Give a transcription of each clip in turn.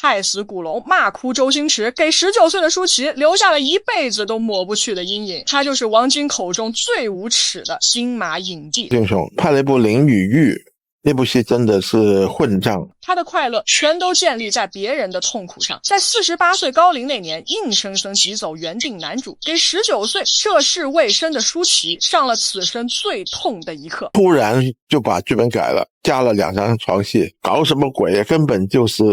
害死古龙，骂哭周星驰，给19岁的舒淇留下了一辈子都抹不去的阴影。他就是王晶口中最无耻的金马影帝。英雄拍了一部《林与玉》，那部戏真的是混账。他的快乐全都建立在别人的痛苦上，在48岁高龄那年，硬生生挤走原定男主，给19岁涉世未深的舒淇上了此生最痛的一课。突然就把剧本改了，加了2张床戏，搞什么鬼，根本就是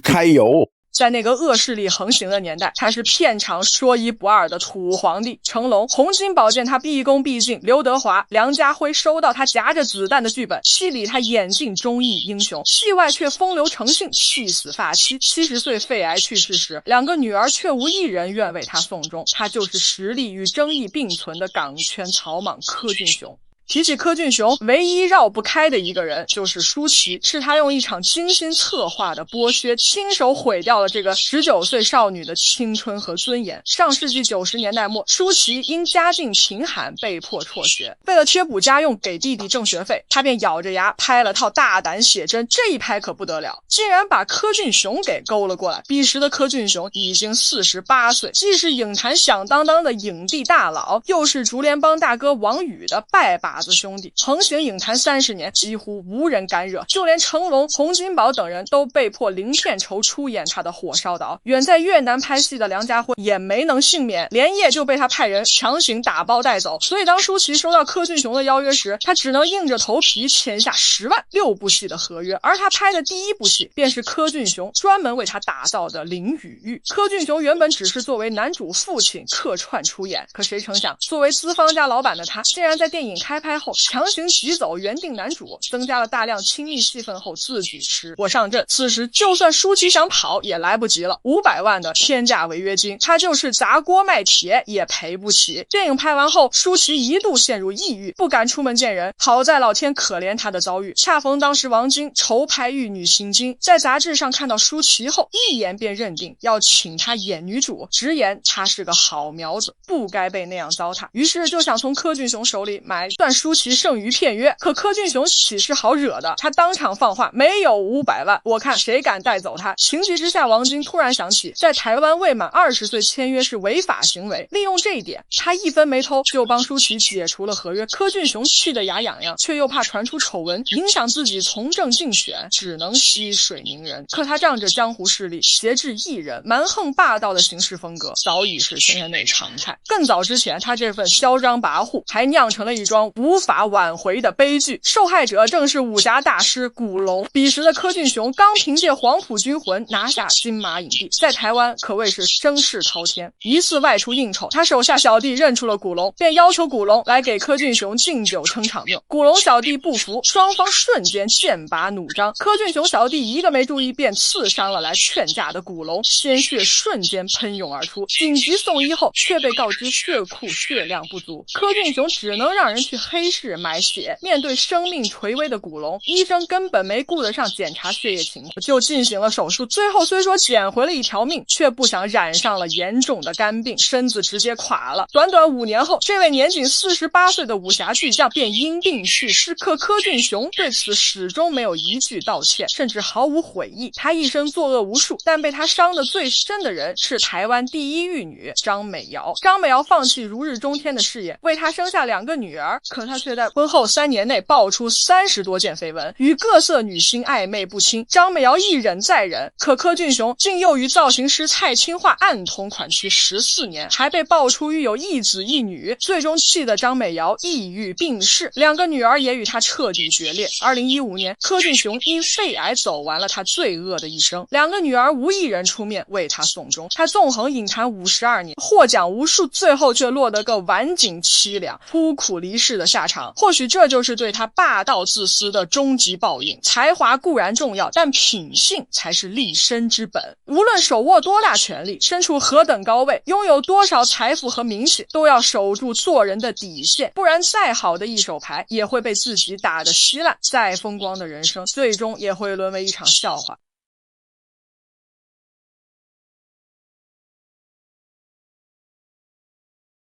开油。在那个恶势力横行的年代，他是片场说一不二的土皇帝。成龙、洪金宝见他毕恭毕敬，刘德华、梁家辉收到他夹着子弹的剧本，戏里他演尽忠义英雄，戏外却风流成性，气死发妻。70岁肺癌去世时，2个女儿却无一人愿为他送终。他就是实力与争议并存的港圈草莽柯俊雄。提起柯俊雄，唯一绕不开的一个人就是舒淇，是他用一场精心策划的剥削，亲手毁掉了这个19岁少女的青春和尊严。上世纪90年代末，舒淇因家境贫寒被迫辍学，为了贴补家用给弟弟挣学费，他便咬着牙拍了套大胆写真。这一拍可不得了，竟然把柯俊雄给勾了过来。彼时的柯俊雄已经48岁，既是影坛响当当的影帝大佬，又是竹联帮大哥王宇的拜把子兄弟，横行影坛30年，几乎无人敢惹，就连成龙、洪金宝等人都被迫零片酬出演他的火烧岛。远在越南拍戏的梁家辉也没能幸免，连夜就被他派人强行打包带走。所以当舒淇收到柯俊雄的邀约时，他只能硬着头皮签下10万6部戏的合约，而他拍的第一部戏便是柯俊雄专门为他打造的《林与玉》。柯俊雄原本只是作为男主父亲客串出演，可谁成想作为资方家老板的他，竟然在电影开拍后强行挤走原定男主，增加了大量亲密戏份后自己吃我上阵。此时就算舒淇想跑也来不及了，500万的天价违约金，他就是砸锅卖铁也赔不起。电影拍完后，舒淇一度陷入抑郁，不敢出门见人。好在老天可怜他的遭遇，恰逢当时王晶筹拍《玉女心经》，在杂志上看到舒淇后，一眼便认定要请她演女主，直言她是个好苗子，不该被那样糟蹋。于是就想从柯俊雄手里买断舒淇剩余片约。可柯俊雄岂是好惹的，他当场放话，没有500万，我看谁敢带走他。情急之下，王晶突然想起在台湾未满20岁签约是违法行为，利用这一点，他一分没偷就帮舒淇解除了合约。柯俊雄气得牙痒痒，却又怕传出丑闻影响自己从政竞选，只能吸水凝人。可他仗着江湖势力，挟制艺人，蛮横霸道的行事风格早已是圈内常态。更早之前，他这份嚣张跋扈还酿成了一桩无法挽回的悲剧，受害者正是武侠大师古龙。彼时的柯俊雄刚凭借《黄埔军魂》拿下金马影帝，在台湾可谓是声势滔天。一次外出应酬，他手下小弟认出了古龙，便要求古龙来给柯俊雄敬酒撑场面。古龙小弟不服，双方瞬间剑拔弩张，柯俊雄小弟一个没注意便刺伤了来劝架的古龙，鲜血瞬间喷涌而出，紧急送医后却被告知血库血量不足，柯俊雄只能让人去黑市买血。面对生命垂危的古龙，医生根本没顾得上检查血液情况，就进行了手术。最后虽说捡回了一条命，却不想染上了严重的肝病，身子直接垮了。短短5年后，这位年仅48岁的武侠巨匠便因病去世。可柯俊雄对此始终没有一句道歉，甚至毫无悔意。他一生作恶无数，但被他伤得最深的人是台湾第一玉女张美瑶。张美瑶放弃如日中天的事业，为他生下2个女儿，可他却在婚后3年内爆出30多件绯闻，与各色女星暧昧不清。张美瑶一忍再忍，可柯俊雄竟又与造型师蔡青化暗通款曲14年，还被爆出育有1子1女，最终气得张美瑶抑郁病逝，2个女儿也与他彻底决裂。2015年，柯俊雄因肺癌走完了他罪恶的一生，2个女儿无一人出面为他送终。他纵横影坛52年，获奖无数，最后却落得个晚景凄凉、扑苦离世的下场。或许这就是对他霸道自私的终极报应。才华固然重要，但品性才是立身之本。无论手握多大权力，身处何等高位，拥有多少财富和名气，都要守住做人的底线，不然再好的一手牌也会被自己打得稀烂，再风光的人生最终也会沦为一场笑话。